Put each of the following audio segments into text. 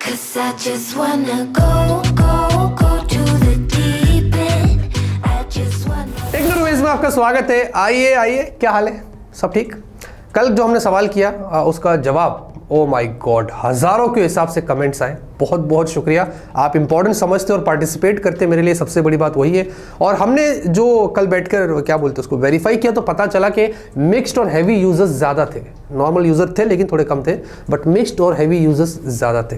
'Cause I just wanna go to the deep end. I just wanna. Technologies में आपका स्वागत है। आइए, क्या हाल है? सब ठीक? कल जो हमने सवाल किया उसका जवाब, ओ माय गॉड, हजारों के हिसाब से कमेंट्स आए। बहुत बहुत शुक्रिया, आप इंपॉर्टेंट समझते और पार्टिसिपेट करते, मेरे लिए सबसे बड़ी बात वही है। और हमने जो कल बैठकर क्या बोलते हैं उसको वेरीफाई किया तो पता चला कि मिक्स्ड और हैवी यूजर्स ज़्यादा थे। नॉर्मल यूज़र थे लेकिन थोड़े कम थे, बट मिक्स्ड और हैवी यूजर्स ज़्यादा थे।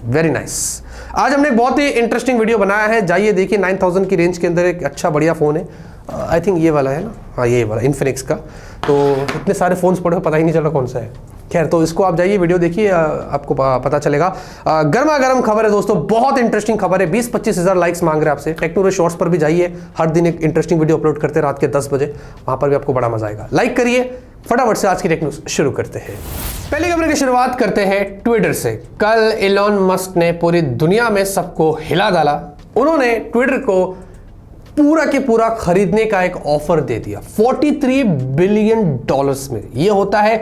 Very nice. आज हमने एक बहुत ही इंटरेस्टिंग वीडियो बनाया है, जाइए देखिए। 9000 की रेंज के अंदर एक अच्छा बढ़िया फ़ोन है। आई थिंक ये वाला है ना, हाँ ये वाला इन्फिनिक्स का। तो इतने सारे फ़ोन्स पड़े हो, पता ही नहीं चल रहा कौन सा है। खैर, तो इसको आप जाइए वीडियो देखिए, आपको पता चलेगा। गर्मा गर्म खबर है दोस्तों, बहुत इंटरेस्टिंग खबर है। 20-25 हज़ार लाइक्स मांग रहे हैं आपसे। टेक्नोलॉजी शॉर्ट्स पर भी जाइए, हर दिन एक इंटरेस्टिंग वीडियो अपलोड करते हैं रात के 10 बजे, वहाँ पर भी आपको बड़ा मजा आएगा। लाइक करिए, फटाफट से आज की टेक न्यूज़ शुरू करते हैं। पहले खबर की शुरुआत करते हैं ट्विटर से। कल एलन मस्क ने पूरी दुनिया में सबको हिला डाला। उन्होंने ट्विटर को पूरा के पूरा खरीदने का एक ऑफर दे दिया 43 बिलियन डॉलर्स में। यह होता है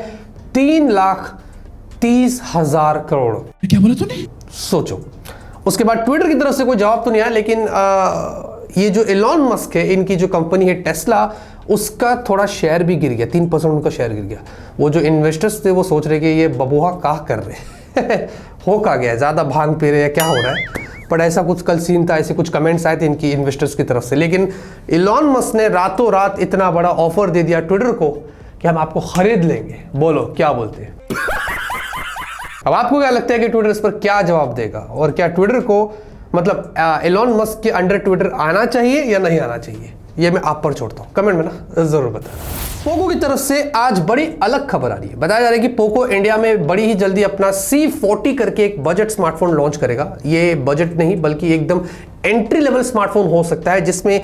3,30,000 करोड़। क्या बोला तूने? सोचो। उसके बाद ट्विटर की तरफ से कोई जवाब तो नहीं आया, लेकिन ये जो एलन मस्क है, इनकी जो कंपनी है टेस्ला, उसका थोड़ा शेयर भी गिर गया, 3% उनका शेयर गिर गया। वो जो इन्वेस्टर्स थे वो सोच रहे कि ये बबूहा क्या कर रहे हैं हो क्या गया, ज़्यादा भांग पी रहे हैं, क्या हो रहा है। पर ऐसा कुछ कल सीन था, ऐसे कुछ कमेंट्स आए थे इनकी इन्वेस्टर्स की तरफ से। लेकिन एलन मस्क ने रातों रात इतना बड़ा ऑफर दे दिया ट्विटर को कि हम आपको खरीद लेंगे। बोलो क्या बोलते हैं? अब आपको क्या लगता है कि ट्विटर इस पर क्या जवाब देगा, और क्या ट्विटर को मतलब एलन मस्क के अंडर ट्विटर आना चाहिए या नहीं आना चाहिए? ये मैं आप पर छोड़ता हूं, कमेंट में ना जरूर बताना। पोको की तरफ से आज बड़ी अलग खबर आ रही है। बताया जा रहा है कि पोको इंडिया में बड़ी ही जल्दी अपना C40 करके एक बजट स्मार्टफोन लॉन्च करेगा। ये बजट नहीं बल्कि एकदम एंट्री लेवल स्मार्टफोन हो सकता है, जिसमें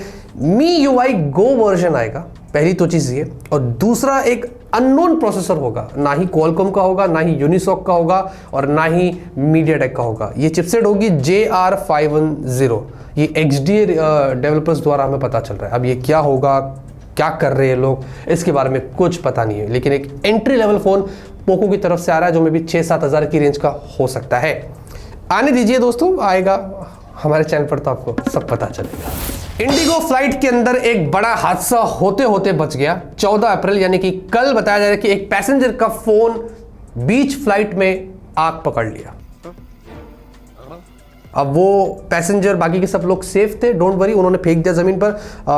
MIUI Go वर्जन आएगा। पहली तो चीज ये, और दूसरा एक अननोन प्रोसेसर होगा, ना ही क्वालकॉम का होगा, ना ही यूनिसॉक का होगा, और ना ही मीडियाटेक का होगा। ये चिपसेट होगी JR510। ये XDA डेवलपर्स द्वारा हमें पता चल रहा है। अब ये क्या होगा, क्या कर रहे हैं लोग, इसके बारे में कुछ पता नहीं है। लेकिन एक एंट्री लेवल फोन पोको की तरफ से आ रहा है, जो में भी 6-7 हज़ार की रेंज का हो सकता है। आने दीजिए दोस्तों, आएगा हमारे चैनल पर तो आपको सब पता चलेगा। इंडिगो फ्लाइट के अंदर एक बड़ा हादसा होते होते बच गया। 14 अप्रैल यानी कि कल बताया जा रहा है कि एक पैसेंजर का फोन बीच फ्लाइट में आग पकड़ लिया। अब वो पैसेंजर, बाकी के सब लोग सेफ थे, डोंट वरी। उन्होंने फेंक दिया ज़मीन पर।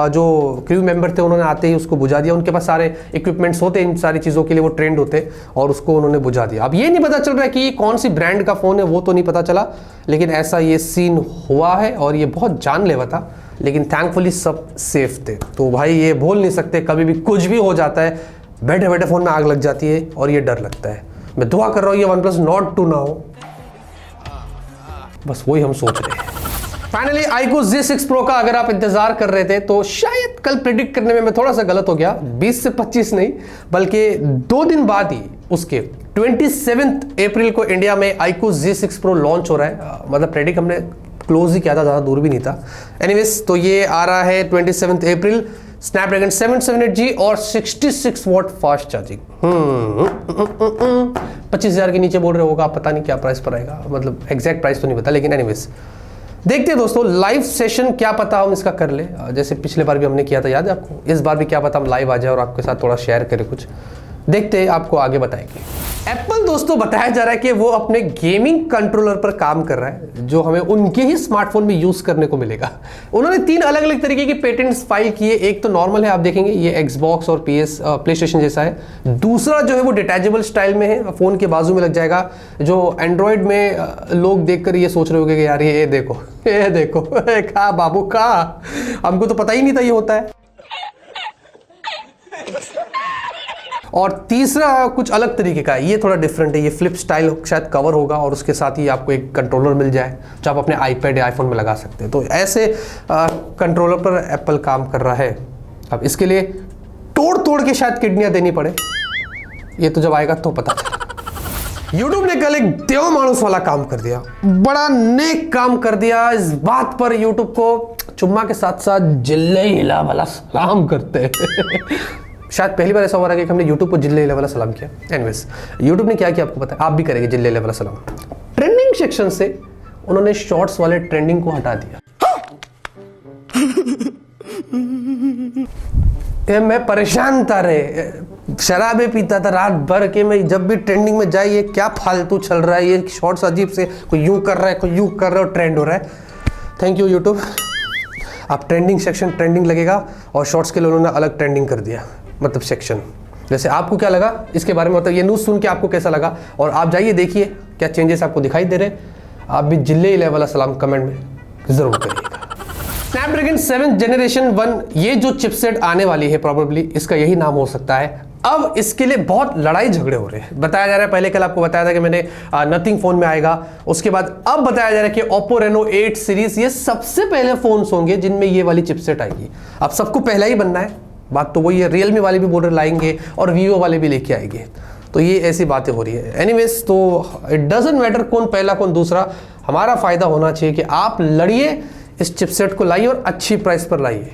जो क्रू मेंबर थे उन्होंने आते ही उसको बुझा दिया। उनके पास सारे इक्विपमेंट्स होते, इन सारी चीज़ों के लिए वो ट्रेंड होते, और उसको उन्होंने बुझा दिया। अब ये नहीं पता चल रहा है कि ये कौन सी ब्रांड का फ़ोन है, वो तो नहीं पता चला, लेकिन ऐसा ये सीन हुआ है और ये बहुत जानलेवा था। लेकिन थैंकफुली सब सेफ थे। तो भाई ये भूल नहीं सकते, कभी भी कुछ भी हो जाता है, बैठे बैठे फ़ोन में आग लग जाती है और ये डर लगता है। मैं दुआ कर रहा हूँ ये OnePlus Nord 2 ना हो, बस वही हम सोच रहे हैं। फाइनली iQOO Z6 Pro का अगर आप इंतजार कर रहे थे तो शायद कल प्रिडिक्ट करने में मैं थोड़ा सा गलत हो गया। 20 से 25 नहीं बल्कि 2 दिन बाद ही उसके 27 अप्रैल को इंडिया में iQOO Z6 Pro लॉन्च हो रहा है। मतलब प्रेडिक्ट हमने क्लोज ही किया था, ज़्यादा दूर भी नहीं था। एनीवेज, तो ये आ रहा है 27 अप्रैल। स्नैपड्रैगन 778G और 66 वॉट फास्ट चार्जिंग। 25,000 के नीचे बोल रहे होगा, पता नहीं क्या प्राइस पर आएगा, मतलब एग्जैक्ट प्राइस तो नहीं पता। लेकिन एनीवेज देखते हैं दोस्तों, लाइव सेशन क्या पता हम इसका कर ले, जैसे पिछले बार भी हमने किया था, याद है आपको। इस बार भी क्या पता हम लाइव आ जाए और आपके साथ थोड़ा शेयर करें कुछ। देखते हैं, आपको आगे बताएंगे। एप्पल दोस्तों बताया जा रहा है कि वो अपने गेमिंग कंट्रोलर पर काम कर रहा है, जो हमें उनके ही स्मार्टफोन में यूज करने को मिलेगा। उन्होंने 3 अलग अलग तरीके के पेटेंट्स फाइल किए। एक तो नॉर्मल है, आप देखेंगे ये Xbox और प्ले स्टेशन जैसा है। दूसरा जो है वो डिटैचेबल स्टाइल में है, फोन के बाजू में लग जाएगा। जो एंड्रॉयड में लोग देखकर ये सोच रहे होंगे कि यार ये देखो कहा बाबू कहा, हमको तो पता ही नहीं था ये होता है। और तीसरा कुछ अलग तरीके का है, ये थोड़ा डिफरेंट है। ये फ्लिप स्टाइल शायद कवर होगा, और उसके साथ ही आपको एक कंट्रोलर मिल जाए जो आप अपने iPad या आईफोन में लगा सकते हैं। तो ऐसे कंट्रोलर पर एप्पल काम कर रहा है। अब इसके लिए तोड़ तोड़ के शायद किडनियां देनी पड़े, ये तो जब आएगा तो पता चलेगा। यूट्यूब ने कल एक देव मानुस वाला काम कर दिया, बड़ा नेक काम कर दिया। इस बात पर यूट्यूब को चुम्मा के साथ साथ जिल्ले हिला वाला सलाम करते हैं। शायद पहली बार ऐसा हो रहा है कि हमने YouTube को जिल्ले वाला सलाम किया। एनीवेज, YouTube ने क्या किया आपको पता है, आप भी करेंगे जिल्ले वाला सलाम। ट्रेंडिंग सेक्शन से उन्होंने शॉर्ट्स वाले ट्रेंडिंग को हटा दिया। ये मैं परेशान था रे, शराबे पीता था रात भर के, मैं जब भी ट्रेंडिंग में जाए ये क्या फालतू चल रहा है, ये शॉर्ट्स अजीब से कोई यूं कर रहा है कोई यूं कर रहा है, ट्रेंड हो रहा है। थैंक यू यूट्यूब, आप ट्रेंडिंग सेक्शन ट्रेंडिंग लगेगा और शॉर्ट्स के लिए उन्होंने अलग ट्रेंडिंग कर दिया, मतलब सेक्शन। जैसे आपको क्या लगा इसके बारे में, मतलब ये न्यूज़ सुन के आपको कैसा लगा, और आप जाइए देखिए क्या चेंजेस आपको दिखाई दे रहे। आप भी जिले लेवल सलाम कमेंट में ज़रूर करिएगा। स्नैपड्रैगन 7th जनरेशन 1 ये जो चिपसेट आने वाली है प्रॉबेबली इसका यही नाम हो सकता है। अब इसके लिए बहुत लड़ाई झगड़े हो रहे हैं, बताया जा रहा है, पहले कल आपको बताया था कि मैंने नथिंग फोन में आएगा, उसके बाद अब बताया जा रहा है कि Oppo Reno 8 सीरीज ये सबसे पहले फोन्स होंगे जिनमें ये वाली चिपसेट आएगी। अब सबको पहला ही बनना है, बात तो वही है। रियलमी वाले भी बोल रहे लाएंगे और वीवो वाले भी लेके आएंगे, तो ये ऐसी बातें हो रही है। एनीवेज, तो इट डजंट मैटर कौन पहला कौन दूसरा, हमारा फायदा होना चाहिए कि आप लड़िए, इस चिपसेट को लाइए और अच्छी प्राइस पर लाइए,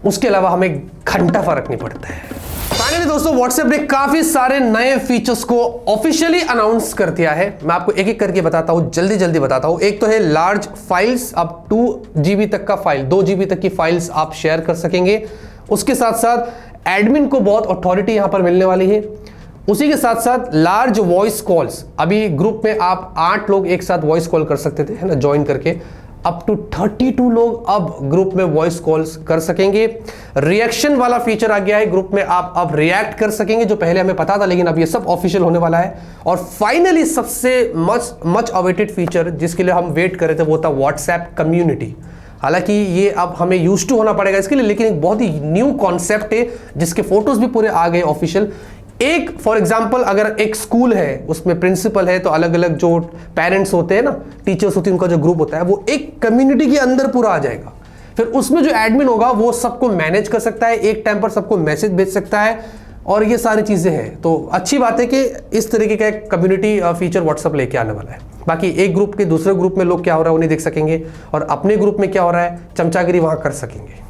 उसके अलावा हमें घंटा फर्क नहीं पड़ता है। फाइनली दोस्तों, व्हाट्सएप ने काफी सारे नए फीचर्स को ऑफिशियली अनाउंस कर दिया है। मैं आपको एक एक करके बताता हूं, जल्दी जल्दी बताता हूं। एक तो है लार्ज फाइल्स, अब 2 GB तक का फाइल, 2 GB तक की फाइल्स आप शेयर कर सकेंगे। उसके साथ साथ एडमिन को बहुत अथॉरिटी यहां पर मिलने वाली है। उसी के साथ साथ लार्ज वॉइस कॉल्स, अभी ग्रुप में आप 8 लोग एक साथ वॉइस कॉल कर सकते थे, है ना, ज्वाइन करके, अप टू 32 लोग अब ग्रुप में वॉइस कॉल्स कर सकेंगे। रिएक्शन वाला फीचर आ गया है, ग्रुप में आप अब रिएक्ट कर सकेंगे, जो पहले हमें पता था लेकिन अब ये सब ऑफिशियल होने वाला है। और फाइनली सबसे मच अवेटेड फीचर जिसके लिए हम वेट कर रहे थे वो था व्हाट्सएप कम्युनिटी। हालांकि ये अब हमें यूज टू होना पड़ेगा इसके लिए, लेकिन एक बहुत ही न्यू कॉन्सेप्ट है जिसके फोटोज भी पूरे आ गए ऑफिशियल। एक फॉर एग्जांपल अगर एक स्कूल है उसमें प्रिंसिपल है तो अलग अलग जो पेरेंट्स होते हैं ना, टीचर्स होती हैं, उनका जो ग्रुप होता है वो एक कम्युनिटी के अंदर पूरा आ जाएगा। फिर उसमें जो एडमिन होगा वो सबको मैनेज कर सकता है, एक टाइम पर सबको मैसेज भेज सकता है, और ये सारी चीजें हैं। तो अच्छी बात है कि इस तरीके का एक कम्युनिटी फीचर व्हाट्सएप लेके आने वाला है। बाकी एक ग्रुप के दूसरे ग्रुप में लोग क्या हो रहा है उन्हें देख सकेंगे, और अपने ग्रुप में क्या हो रहा है चमचागिरी वहां कर सकेंगे।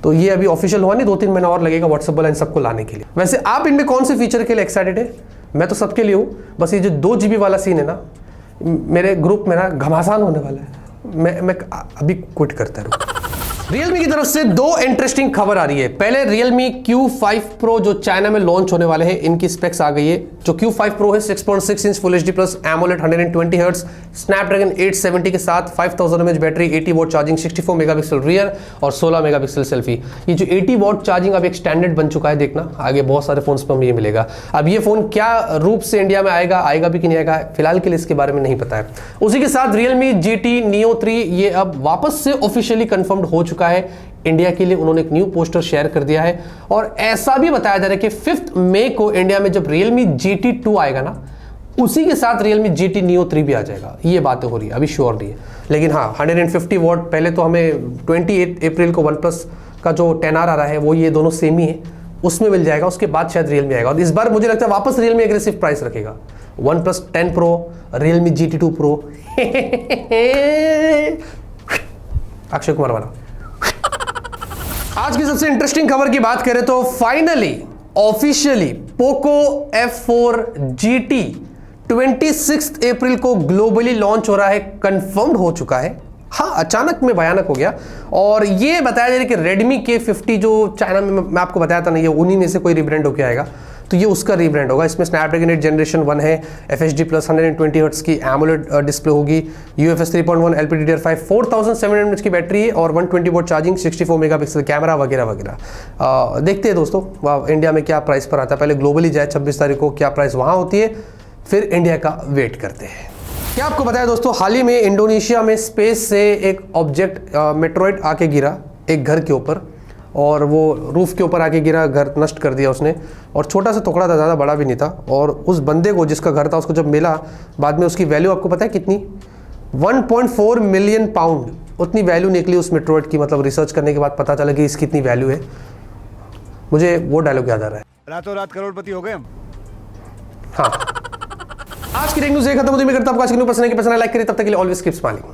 तो ये अभी ऑफिशियल हुआ नहीं, 2-3 महीना और लगेगा व्हाट्सएप वाला इन सबको लाने के लिए। वैसे आप इनमें कौन से फीचर के लिए एक्साइटेड है? मैं तो सबके लिए हूँ, बस ये जो 2 GB वाला सीन है ना, मेरे ग्रुप में ना घमासान होने वाला है, मैं अभी क्विट करता रहूँ। Realme की तरफ से 2 इंटरेस्टिंग खबर आ रही है। पहले Realme Q5 Pro जो चाइना में लॉन्च होने वाले हैं, इनकी स्पेक्स आ गई है। जो Q5 Pro है 6.6 inch full HD plus AMOLED 120 hertz Snapdragon 870 के साथ 5000 mAh battery, 80 watt charging, 64 megapixel rear और 16 मेगापिक्सल सेल्फी। ये जो 80 वॉट चार्जिंग अब एक स्टैंडर्ड बन चुका है, देखना आगे बहुत सारे फोन्स पर हमें ये मिलेगा। अब ये फोन क्या रूप से इंडिया में आएगा भी कि नहीं आएगा, फिलहाल के लिए इसके बारे में नहीं पता है। उसी के साथ Realme GT Neo 3 ये अब वापस से ऑफिशियली कंफर्म्ड हो चुका है इंडिया के लिए। उन्होंने एक न्यू पोस्टर शेयर कर दिया है, और ऐसा भी बताया जा रहा है कि 5 मई को इंडिया में जब Realme GT 2 आएगा ना, उसी के साथ Realme GT Neo 3 भी आ जाएगा। ये बातें हो रही है, अभी श्योर नहीं है, लेकिन हाँ 150 वॉट। पहले तो हमें 28 अप्रैल को OnePlus का जो 10R आ रहा है वो ये दोनों सेम ही है, उसमें मिल जाएगा। उसके बाद शायद Realme आएगा, और इस बार मुझे लगता है वापस Realme एग्रेसिव प्राइस रखेगा। OnePlus 10 Pro, Realme GT 2 Pro Akshay Kumar वाला। आज की सबसे इंटरेस्टिंग खबर की बात करें तो finally officially Poco F4 GT 26 अप्रैल को ग्लोबली लॉन्च हो रहा है, कंफर्म्ड हो चुका है। हाँ, अचानक में भयानक हो गया, और ये बताया जा रहा है कि Redmi K50 जो चाइना में मैं आपको बताया था ना, ये उन्हीं में से कोई रिब्रांड होकर आएगा, तो ये उसका रीब्रांड होगा। इसमें स्नैपड्रैगन 8 जनरेशन 1 है, FHD प्लस 120 हर्ट्ज की AMOLED डिस्प्ले होगी, UFS 3.1 LPDDR5 4700 mAh की बैटरी है, और 120 वॉट चार्जिंग, 64 मेगापिक्सल कैमरा वगैरह वगैरह। देखते हैं दोस्तों इंडिया में क्या प्राइस पर आता है, पहले ग्लोबली जाए 26 तारीख को, क्या प्राइस वहाँ होती है, फिर इंडिया का वेट करते हैं। क्या आपको बताया दोस्तों, हाल ही में इंडोनेशिया में स्पेस से एक ऑब्जेक्ट मेट्रॉइड आके गिरा एक घर के ऊपर, और वो रूफ के ऊपर आके गिरा, घर नष्ट कर दिया उसने, और छोटा सा टुकड़ा था, ज़्यादा बड़ा भी नहीं था। और उस बंदे को जिसका घर था उसको जब मिला बाद में, उसकी वैल्यू आपको पता है कितनी? 1.4 मिलियन पाउंड, उतनी वैल्यू निकली उस मेट्रॉइड की। मतलब रिसर्च करने के बाद पता चला कि इसकी इतनी वैल्यू है। मुझे वो डायलॉग याद आ रहा है, रातों रात करोड़पति हो गए हम। हाँ, आज की न्यूज़ खत्म होती है। मैं करता हूँ आज की न्यूज़ पसंद है कि पसंद है, लाइक करिए, तब तक के लिए ऑलवेज कीप स्माइलिंग।